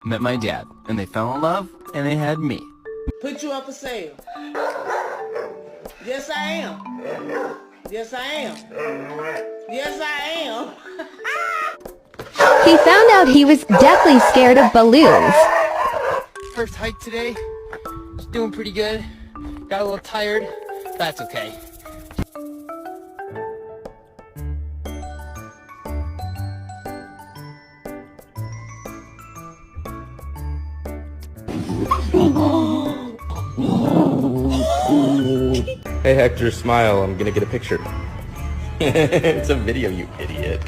met my dad, and they fell in love, and they had me. Put you up for sale. Yes, I am. Yes, I am. Yes, I am. He found out he was deathly scared of balloons. First hike today. Just doing pretty good. Got a little tired. That's okay. Hey Hector, smile. I'm gonna get a picture. It's a video, you idiot.